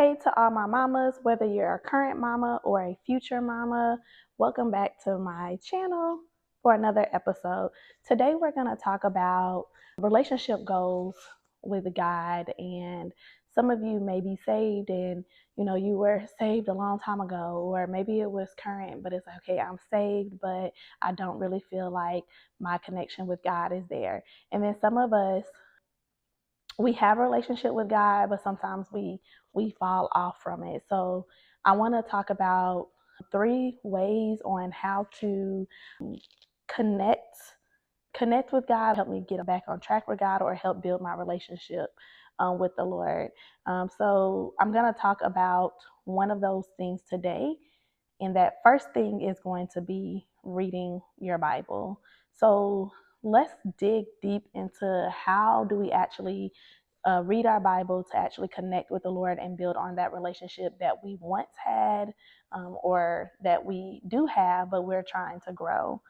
Hey to all my mamas, whether you're a current mama or a future mama, welcome back to my channel for another episode. Today we're going to talk about relationship goals with God. And some of you may be saved and you were saved a long time ago, or maybe it was current, but it's like, okay, I'm saved, but I don't really feel like my connection with God is there. And then some of us, we have a relationship with God, but sometimes we fall off from it. So I want to talk about 3 ways on how to connect connect with God, help me get back on track with God, or help build my relationship with the Lord. So I'm going to talk about one of those things today. And that first thing is going to be reading your Bible. So let's dig deep into how do we actually read our Bible to actually connect with the Lord and build on that relationship that we once had, or that we do have, but we're trying to grow.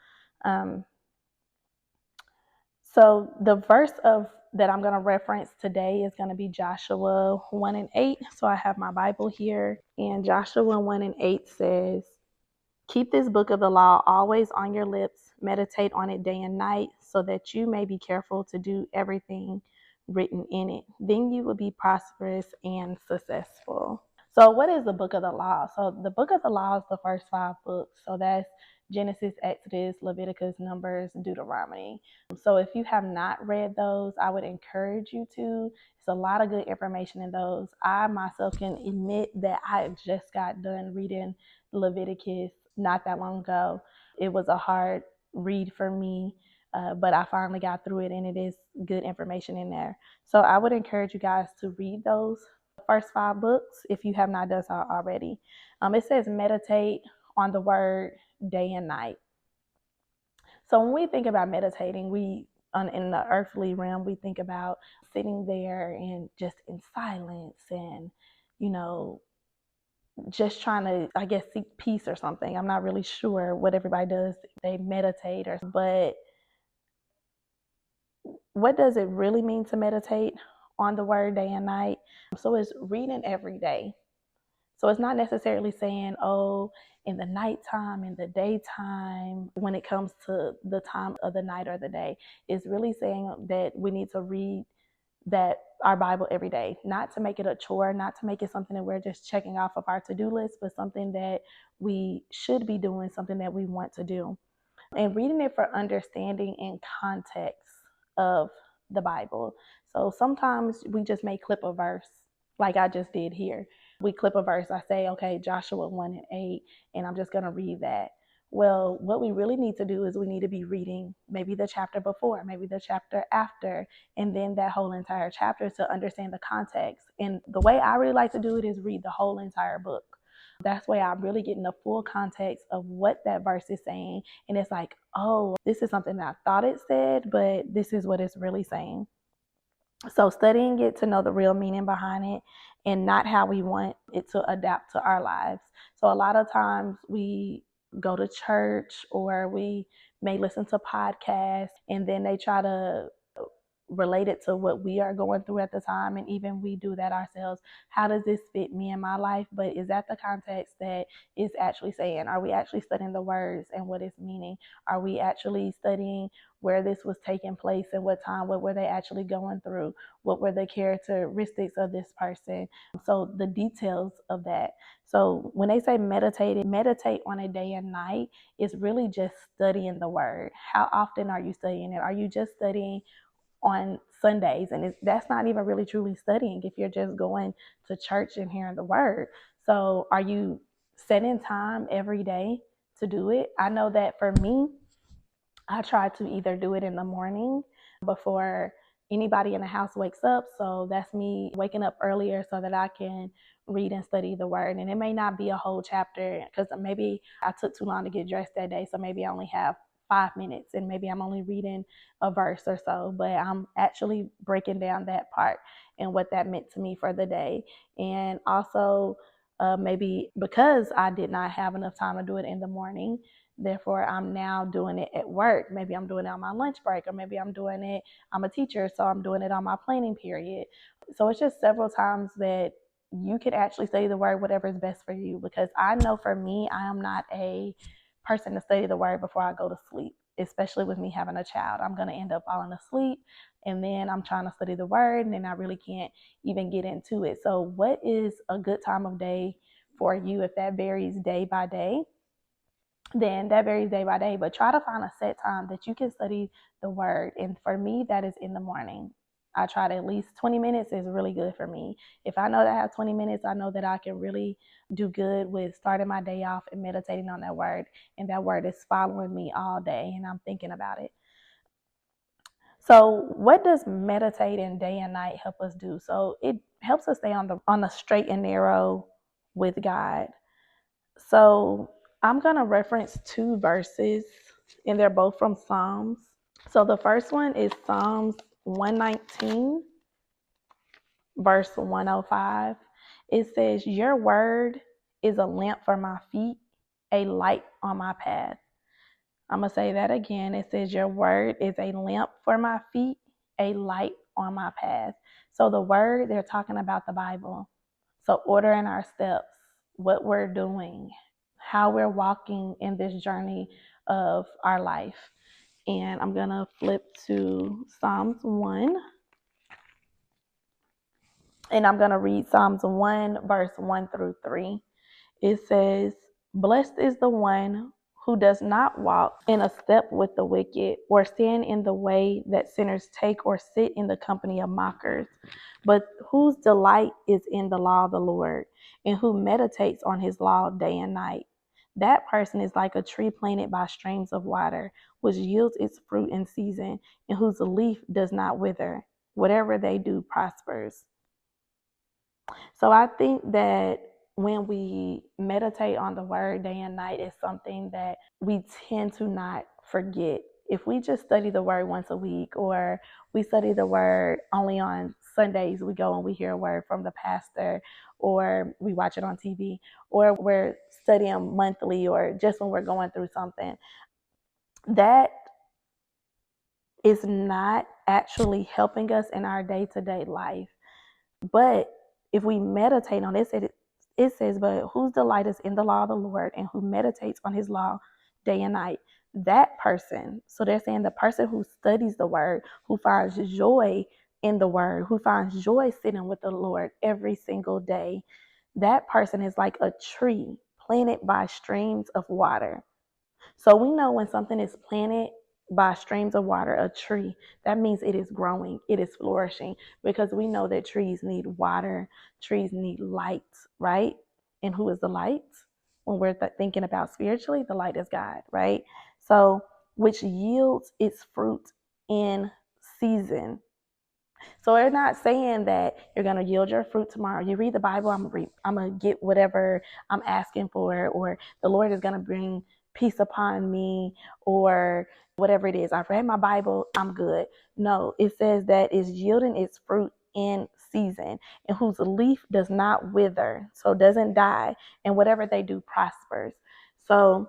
So the verse that I'm going to reference today is going to be Joshua 1:8. So I have my Bible here, and Joshua 1:8 says, "Keep this book of the law always on your lips, meditate on it day and night, so that you may be careful to do everything written in it. Then you will be prosperous and successful." So what is the book of the law? So the book of the law is the first 5 books. So that's Genesis, Exodus, Leviticus, Numbers, Deuteronomy. So if you have not read those, I would encourage you to. It's a lot of good information in those. I myself can admit that I just got done reading Leviticus not that long ago. It was a hard read for me, but I finally got through it, and it is good information in there. So I would encourage you guys to read those first 5 books if you have not done so already. It says meditate on the word day and night. So when we think about meditating, in the earthly realm, we think about sitting there and just in silence and, just trying to, I guess, seek peace or something. I'm not really sure what everybody does. They meditate, but what does it really mean to meditate on the word day and night? So it's reading every day. So it's not necessarily saying, oh, in the nighttime, in the daytime, when it comes to the time of the night or the day. It's really saying that we need to read our Bible every day, not to make it a chore, not to make it something that we're just checking off of our to-do list, but something that we should be doing, something that we want to do. And reading it for understanding and context of the Bible. So sometimes we just may clip a verse like I just did here. We clip a verse. I say, okay, Joshua 1:8, and I'm just going to read that. Well, what we really need to do is we need to be reading maybe the chapter before, maybe the chapter after, and then that whole entire chapter to understand the context. And the way I really like to do it is read the whole entire book. That's why I'm really getting the full context of what that verse is saying. And it's like, oh, this is something that I thought it said, but this is what it's really saying. So studying it to know the real meaning behind it and not how we want it to adapt to our lives. So a lot of times we go to church or we may listen to podcasts, and then they try to relate it to what we are going through at the time, and even we do that ourselves. How does this fit me in my life? But is that the context that is actually saying? Are we actually studying the words and what it's meaning? Are we actually studying where this was taking place and what time? What were they actually going through? What were the characteristics of this person? So the details of that. So when they say meditate on a day and night, it's really just studying the word. How often are you studying it? Are you just studying on Sundays? And that's not even really truly studying if you're just going to church and hearing the word. So are you setting time every day to do it? I know that for me, I try to either do it in the morning before anybody in the house wakes up. So that's me waking up earlier so that I can read and study the word. And it may not be a whole chapter because maybe I took too long to get dressed that day. So maybe I only have 5 minutes and maybe I'm only reading a verse or so, but I'm actually breaking down that part and what that meant to me for the day. And also, maybe because I did not have enough time to do it in the morning, therefore, I'm now doing it at work. Maybe I'm doing it on my lunch break, or maybe I'm a teacher, so I'm doing it on my planning period. So it's just several times that you can actually study the word, whatever is best for you. Because I know for me, I am not a person to study the word before I go to sleep, especially with me having a child. I'm going to end up falling asleep, and then I'm trying to study the word, and then I really can't even get into it. So what is a good time of day for you? If that varies day by day, then that varies day by day, but try to find a set time that you can study the word. And for me, that is in the morning. I try to at least 20 minutes is really good for me. If I know that I have 20 minutes, I know that I can really do good with starting my day off and meditating on that word. And that word is following me all day and I'm thinking about it. So what does meditating day and night help us do? So it helps us stay on the straight and narrow with God. So I'm going to reference two verses, and they're both from Psalms. So the first one is Psalms 119, verse 105. It says, "Your word is a lamp for my feet, a light on my path." I'm going to say that again. It says, "Your word is a lamp for my feet, a light on my path." So the word, they're talking about the Bible. So ordering our steps, what we're doing, how we're walking in this journey of our life. And I'm going to flip to Psalms 1. And I'm going to read Psalms 1, verse 1 through 3. It says, "Blessed is the one who does not walk in a step with the wicked, or stand in the way that sinners take, or sit in the company of mockers, but whose delight is in the law of the Lord, and who meditates on his law day and night. That person is like a tree planted by streams of water, which yields its fruit in season, and whose leaf does not wither. Whatever they do prospers." So I think that when we meditate on the word day and night, it's something that we tend to not forget. If we just study the word once a week, or we study the word only on Sundays, we go and we hear a word from the pastor, or we watch it on TV, or we're studying monthly, or just when we're going through something, that is not actually helping us in our day-to-day life. But if we meditate on it, it says, "But whose delight is in the law of the Lord, and who meditates on his law day and night." That person, so they're saying the person who studies the word, who finds joy in the word, who finds joy sitting with the Lord every single day, that person is like a tree planted by streams of water. So we know when something is planted by streams of water, a tree, that means it is growing, it is flourishing, because we know that trees need water, trees need light, right? And who is the light? When we're thinking about spiritually, the light is God, right? So, which yields its fruit in season. So they're not saying that you're going to yield your fruit tomorrow. You read the Bible, I'm going to get whatever I'm asking for, or the Lord is going to bring peace upon me, or whatever it is. I've read my Bible, I'm good. No, it says that it's yielding its fruit in season, and whose leaf does not wither, so doesn't die, and whatever they do prospers. So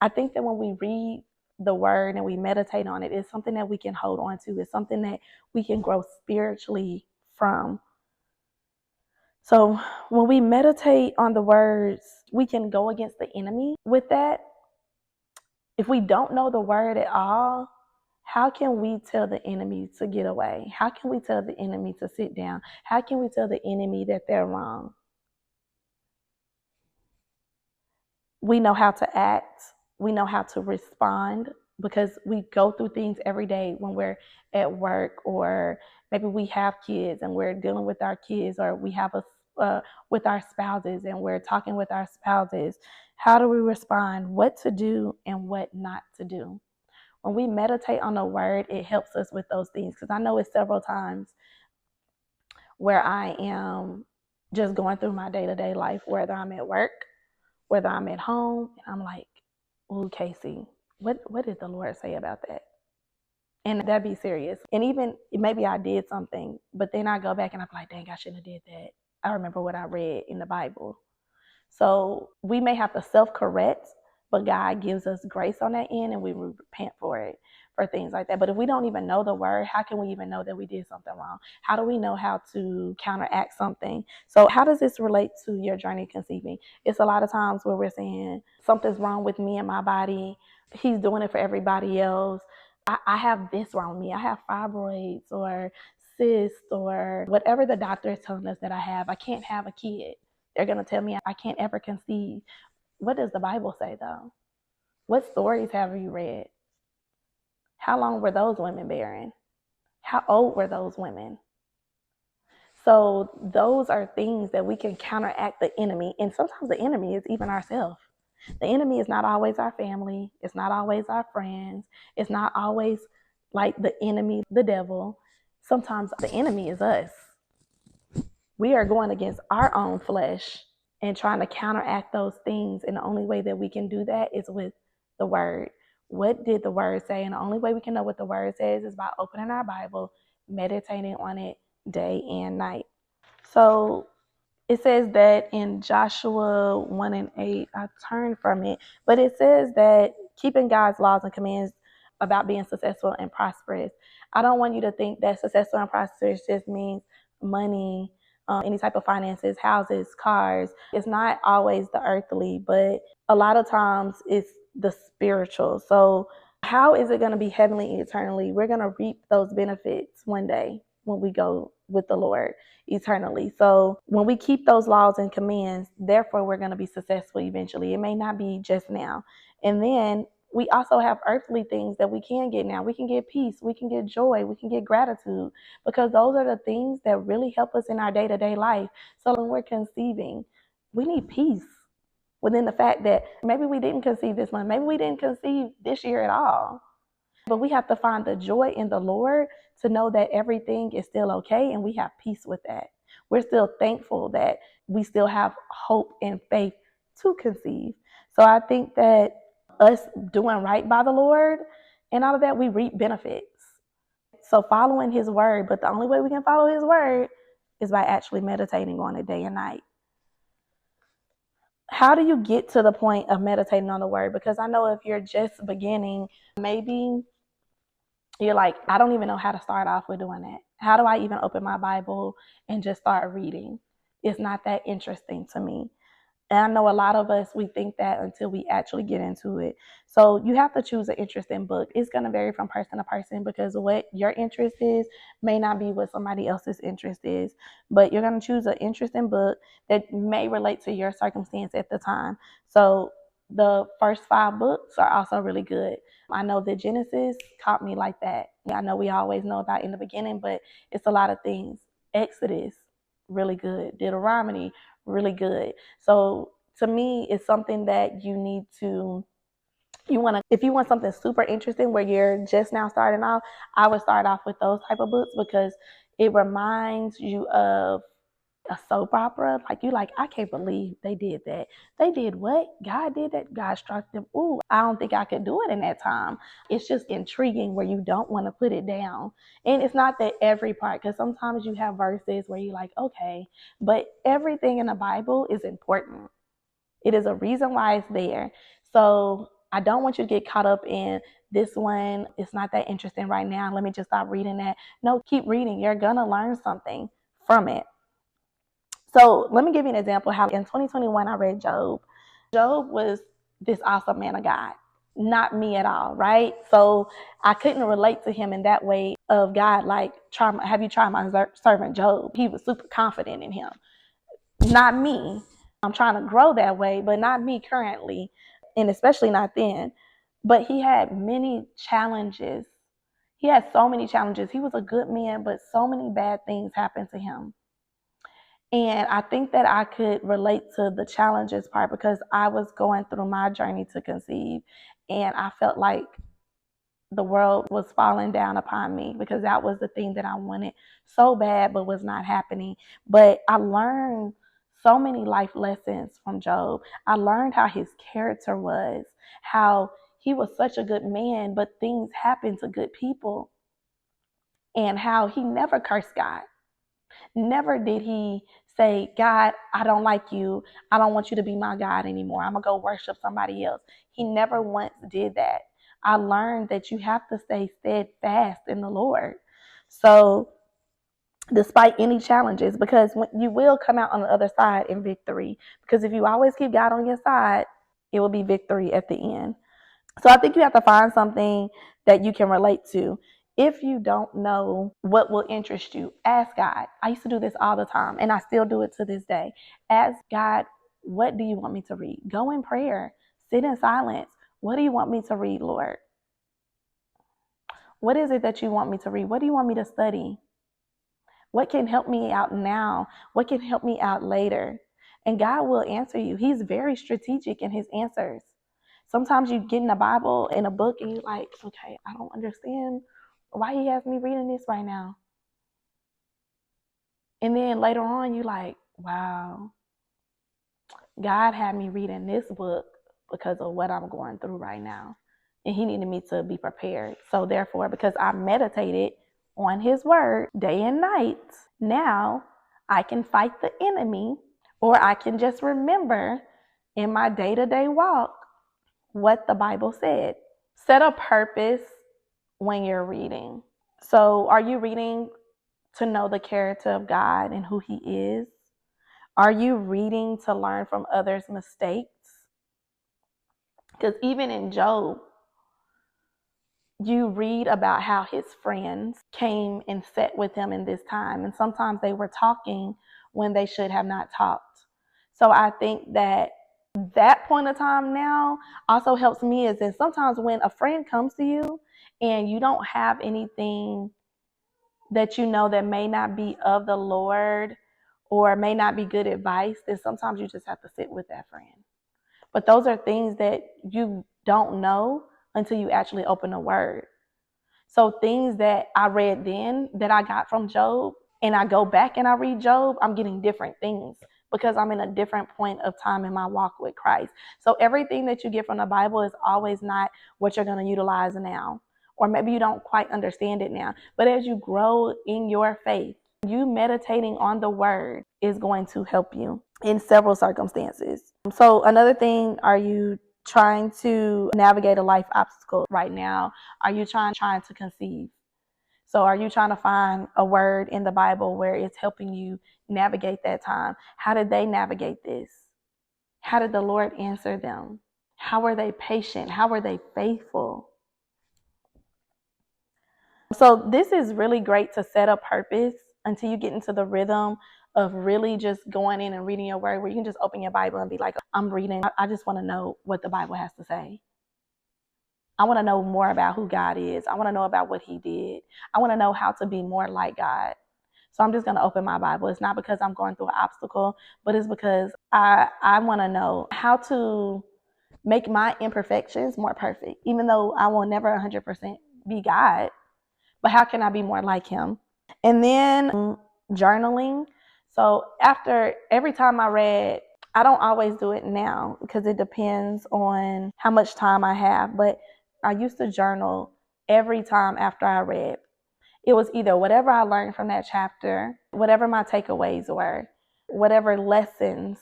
I think that when we read the word and we meditate on it, it's something that we can hold on to. It's something that we can grow spiritually from. So when we meditate on the words, we can go against the enemy with that. If we don't know the word at all, how can we tell the enemy to get away? How can we tell the enemy to sit down? How can we tell the enemy that they're wrong? We know how to act, we know how to respond, because we go through things every day when we're at work, or maybe we have kids and we're dealing with our kids, or we have with our spouses and we're talking with our spouses. How do we respond? What to do and what not to do? When we meditate on the word, it helps us with those things, because I know it's several times where I am just going through my day-to-day life, whether I'm at work, whether I'm at home, and I'm like, "Oh, Casey, what did the Lord say about that?" And that'd be serious. And even maybe I did something, but then I go back and I'm like, "Dang, I shouldn't have did that. I remember what I read in the Bible." So we may have to self-correct, but God gives us grace on that end, and we repent for it. for things like that. But if we don't even know the word, how can we even know that we did something wrong? How do we know how to counteract something? So how does this relate to your journey conceiving? It's a lot of times where we're saying something's wrong with me and my body. He's doing it for everybody else. I have this wrong with me. I have fibroids or cysts or whatever the doctor is telling us that I have. I can't have a kid. They're going to tell me I can't ever conceive. What does the Bible say, though? What stories have you read? How long were those women barren? How old were those women? So those are things that we can counteract the enemy. And sometimes the enemy is even ourselves. The enemy is not always our family. It's not always our friends. It's not always like the enemy, the devil. Sometimes the enemy is us. We are going against our own flesh and trying to counteract those things. And the only way that we can do that is with the word. What did the word say? And the only way we can know what the word says is by opening our Bible, meditating on it day and night. So it says that in Joshua 1:8, I turned from it, but it says that keeping God's laws and commands about being successful and prosperous. I don't want you to think that successful and prosperous just means money, any type of finances, houses, cars. It's not always the earthly, but a lot of times it's the spiritual. So how is it going to be heavenly eternally? We're going to reap those benefits one day when we go with the Lord eternally. So when we keep those laws and commands, therefore we're going to be successful eventually. It may not be just now. And then we also have earthly things that we can get now. We can get peace, we can get joy, we can get gratitude, because those are the things that really help us in our day-to-day life. So when we're conceiving, we need peace within the fact that maybe we didn't conceive this month, maybe we didn't conceive this year at all. But we have to find the joy in the Lord to know that everything is still okay, and we have peace with that. We're still thankful that we still have hope and faith to conceive. So I think that us doing right by the Lord and all of that, we reap benefits. So following his word, but the only way we can follow his word is by actually meditating on it day and night. How do you get to the point of meditating on the word? Because I know if you're just beginning, maybe you're like, I don't even know how to start off with doing that. How do I even open my Bible and just start reading? It's not that interesting to me. And I know a lot of us, we think that until we actually get into it. So you have to choose an interesting book. It's going to vary from person to person, because what your interest is may not be what somebody else's interest is. But you're going to choose an interesting book that may relate to your circumstance at the time. So the first 5 books are also really good. I know that Genesis caught me like that. I know we always know about in the beginning, but it's a lot of things. Exodus, really good. Deuteronomy, really good. So to me, it's something that you need to, if you want something super interesting where you're just now starting off, I would start off with those type of books, because it reminds you of a soap opera. Like, you like, I can't believe they did that. They did what? God did that. God struck them. Ooh, I don't think I could do it in that time. It's just intriguing where you don't want to put it down. And it's not that every part, because sometimes you have verses where you're like, okay, but everything in the Bible is important. It is a reason why it's there. So I don't want you to get caught up in this one. It's not that interesting right now. Let me just stop reading that. No, keep reading. You're going to learn something from it. So let me give you an example how in 2021 I read Job. Job was this awesome man of God, not me at all, right? So I couldn't relate to him in that way of God, like, have you tried my servant Job? He was super confident in him. Not me. I'm trying to grow that way, but not me currently, and especially not then. But he had many challenges. He had so many challenges. He was a good man, but so many bad things happened to him. And I think that I could relate to the challenges part, because I was going through my journey to conceive, and I felt like the world was falling down upon me, because that was the thing that I wanted so bad but was not happening. But I learned so many life lessons from Job. I learned how his character was, how he was such a good man, but things happened to good people, and how he never cursed God. Never did he say, God, I don't like you. I don't want you to be my God anymore. I'm going to go worship somebody else. He never once did that. I learned that you have to stay steadfast in the Lord. So despite any challenges, because you will come out on the other side in victory. Because if you always keep God on your side, it will be victory at the end. So I think you have to find something that you can relate to. If you don't know what will interest you, ask God. I used to do this all the time, and I still do it to this day. Ask God, what do you want me to read? Go in prayer. Sit in silence. What do you want me to read, Lord? What is it that you want me to read? What do you want me to study? What can help me out now? What can help me out later? And God will answer you. He's very strategic in his answers. Sometimes you get in the Bible, in a book, and you're like, okay, I don't understand why he has me reading this right now. And then later on, you're like, wow, God had me reading this book because of what I'm going through right now. And he needed me to be prepared. So therefore, because I meditated on his word day and night, now I can fight the enemy, or I can just remember in my day-to-day walk what the Bible said. Set a purpose when you're reading. So are you reading to know the character of God and who he is? Are you reading to learn from others' mistakes? Because even in Job, you read about how his friends came and sat with him in this time. And sometimes they were talking when they should have not talked. So I think that point of time now also helps me is that sometimes when a friend comes to you and you don't have anything that you know that may not be of the Lord or may not be good advice, then sometimes you just have to sit with that friend. But those are things that you don't know until you actually open the word. So things that I read then that I got from Job, and I go back and I read Job, I'm getting different things because I'm in a different point of time in my walk with Christ. So everything that you get from the Bible is always not what you're going to utilize now. Or maybe you don't quite understand it now. But as you grow in your faith, you meditating on the word is going to help you in several circumstances. So another thing, are you trying to navigate a life obstacle right now? Are you trying to conceive? So are you trying to find a word in the Bible where it's helping you navigate that time? How did they navigate this? How did the Lord answer them? How were they patient? How were they faithful? So this is really great to set a purpose until you get into the rhythm of really just going in and reading your word, where you can just open your Bible and be like, I'm reading. I just want to know what the Bible has to say. I want to know more about who God is. I want to know about what he did. I want to know how to be more like God. So I'm just going to open my Bible. It's not because I'm going through an obstacle, but it's because I want to know how to make my imperfections more perfect, even though I will never 100% be God. But how can I be more like him? And then journaling. So after every time I read, I don't always do it now because it depends on how much time I have. But I used to journal every time after I read. It was either whatever I learned from that chapter, whatever my takeaways were, whatever lessons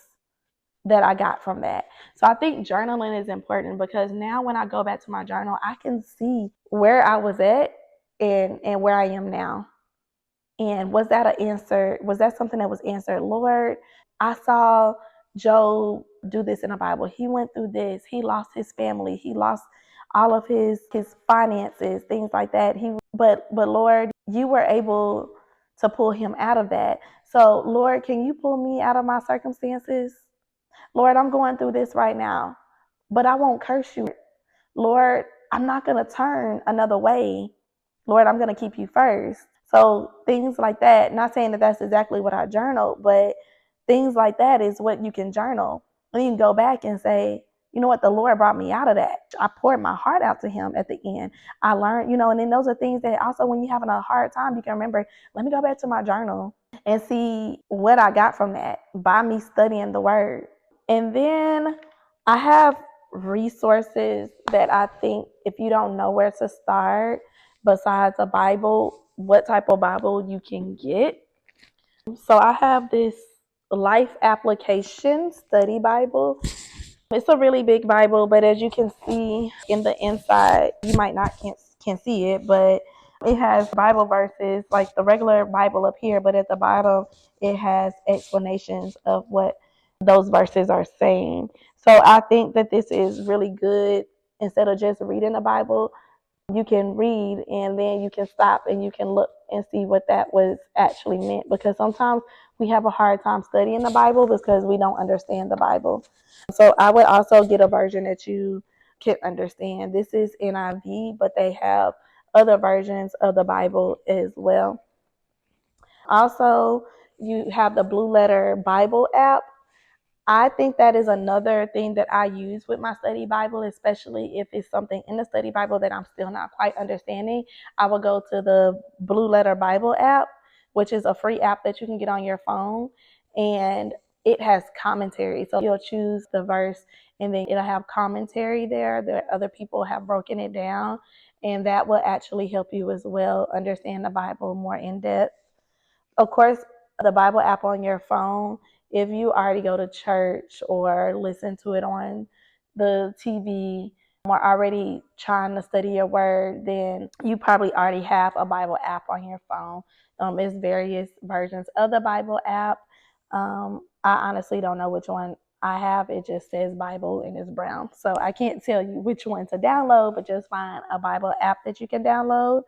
that I got from that. So I think journaling is important because now when I go back to my journal, I can see where I was at and where I am now. And was that an answer? Was that something that was answered? Lord, I saw Job do this in the Bible. He went through this. He lost his family. He lost all of his finances, things like that. But Lord, you were able to pull him out of that. So Lord, can you pull me out of my circumstances? Lord, I'm going through this right now, but I won't curse you. Lord, I'm not going to turn another way. Lord, I'm going to keep you first. So things like that, not saying that that's exactly what I journaled, but things like that is what you can journal. And you can go back and say, you know what, the Lord brought me out of that. I poured my heart out to him at the end. I learned, and then those are things that also when you're having a hard time, you can remember, let me go back to my journal and see what I got from that by me studying the word. And then I have resources that I think if you don't know where to start, besides a Bible, what type of Bible you can get. So I have this Life Application Study Bible. It's a really big Bible, but as you can see in the inside, you might not can see it, but it has Bible verses like the regular Bible up here, but at the bottom it has explanations of what those verses are saying. So I think that this is really good. Instead of just reading the Bible, you can read and then you can stop and you can look and see what that was actually meant, because sometimes we have a hard time studying the Bible because we don't understand the Bible. So I would also get a version that you can understand. This is NIV, but they have other versions of the Bible as well. Also, you have the Blue Letter Bible app. I think that is another thing that I use with my study Bible, especially if it's something in the study Bible that I'm still not quite understanding. I will go to the Blue Letter Bible app, which is a free app that you can get on your phone, and it has commentary. So you'll choose the verse and then it'll have commentary there that other people have broken it down, and that will actually help you as well understand the Bible more in depth. Of course, the Bible app on your phone, if you already go to church or listen to it on the TV or already trying to study your word, then you probably already have a Bible app on your phone. There's various versions of the Bible app. I honestly don't know which one I have. It just says Bible and it's brown. So I can't tell you which one to download, but just find a Bible app that you can download.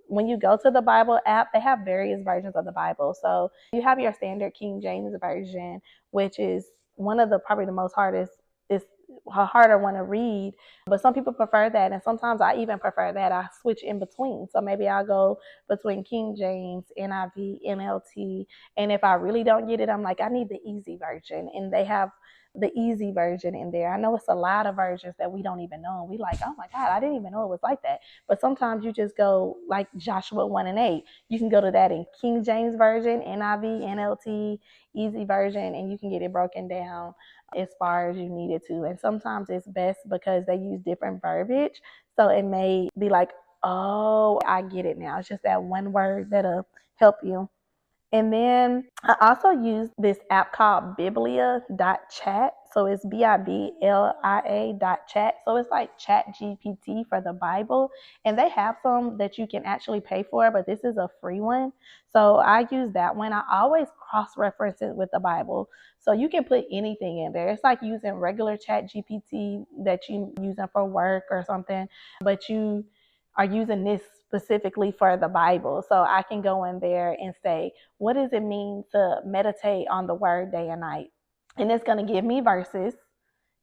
When you go to the Bible app, they have various versions of the Bible. So you have your standard King James version, which is one of the probably the most hardest, it's a harder one to read. But some people prefer that, and sometimes I even prefer that. I switch in between. So maybe I'll go between King James, NIV, NLT, and if I really don't get it, I'm like, I need the easy version, and they have the easy version in there. I know it's a lot of versions that we don't even know, and we like, oh my God, I didn't even know it was like that. But sometimes you just go like Joshua 1 and 8. You can go to that in King James Version, NIV, NLT, easy version, and you can get it broken down as far as you need it to. And sometimes it's best because they use different verbiage. So it may be like, oh, I get it now. It's just that one word that'll help you. And then I also use this app called Biblia.Chat. So it's Biblia.chat. So it's like Chat GPT for the Bible. And they have some that you can actually pay for, but this is a free one. So I use that one. I always cross-reference it with the Bible. So you can put anything in there. It's like using regular Chat GPT that you using for work or something, but you are using this specifically for the Bible. So I can go in there and say, what does it mean to meditate on the word day and night? And it's going to give me verses,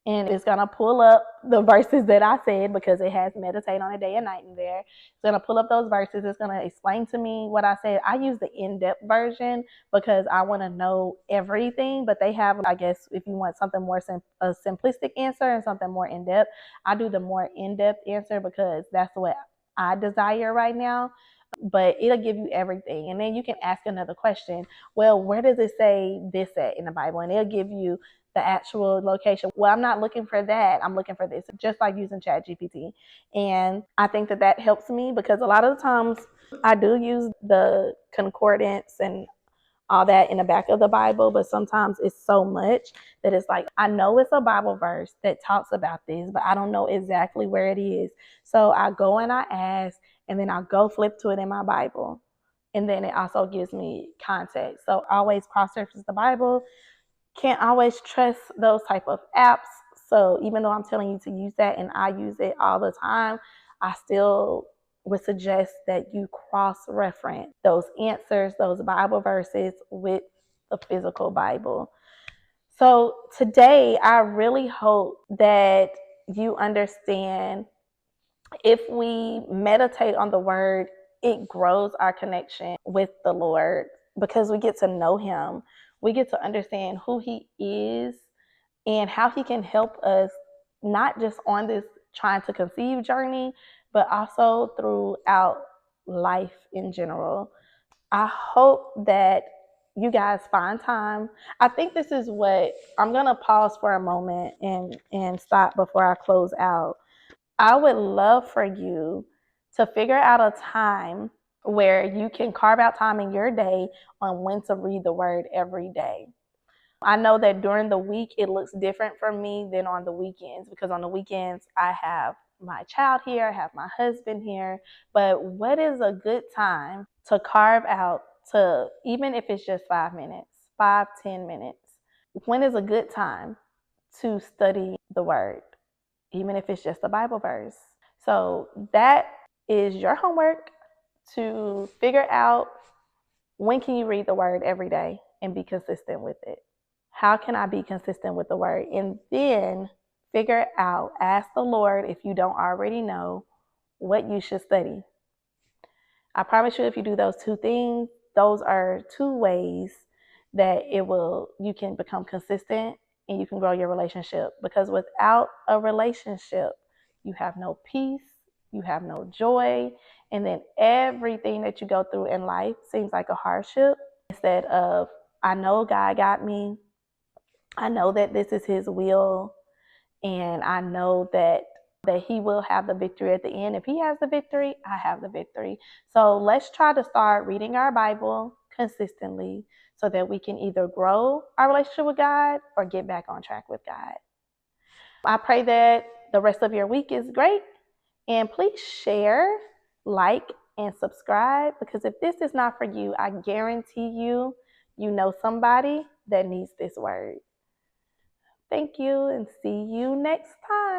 and it's going to pull up the verses that I said because it has meditate on a day and night in there. It's going to pull up those verses. It's going to explain to me what I said. I use the in-depth version because I want to know everything, but they have, I guess, if you want something more a simplistic answer and something more in-depth, I do the more in-depth answer because that's what I desire right now. But it'll give you everything. And then you can ask another question. Well, where does it say this at in the Bible? And it'll give you the actual location. Well, I'm not looking for that. I'm looking for this, just like using ChatGPT. And I think that that helps me because a lot of the times I do use the concordance and all that in the back of the Bible, but sometimes it's so much that it's like, I know it's a Bible verse that talks about this, but I don't know exactly where it is. So I go and I ask, and then I'll go flip to it in my Bible. And then it also gives me context. So always cross-reference the Bible. Can't always trust those type of apps. So even though I'm telling you to use that and I use it all the time, I still would suggest that you cross-reference those answers, those Bible verses with the physical Bible. So today, I really hope that you understand if we meditate on the word, it grows our connection with the Lord because we get to know him. We get to understand who he is and how he can help us, not just on this trying to conceive journey, but also throughout life in general. I hope that you guys find time. I think this is what I'm going to pause for a moment and stop before I close out. I would love for you to figure out a time where you can carve out time in your day on when to read the word every day. I know that during the week it looks different for me than on the weekends, because on the weekends I have my child here, I have my husband here. But what is a good time to carve out, to, even if it's just 5 minutes, 5, 10 minutes? When is a good time to study the word, even if it's just a Bible verse? So that is your homework, to figure out when can you read the word every day and be consistent with it. How can I be consistent with the word? And then figure out, ask the Lord, if you don't already know, what you should study. I promise you, if you do those two things, those are two ways that you can become consistent and you can grow your relationship. Because without a relationship, you have no peace, you have no joy, and then everything that you go through in life seems like a hardship. Instead of, I know God got me, I know that this is his will, and I know that he will have the victory at the end. If he has the victory, I have the victory. So let's try to start reading our Bible consistently so that we can either grow our relationship with God or get back on track with God. I pray that the rest of your week is great, and please share, like, and subscribe, because if this is not for you, I guarantee you know somebody that needs this word. Thank you, and see you next time.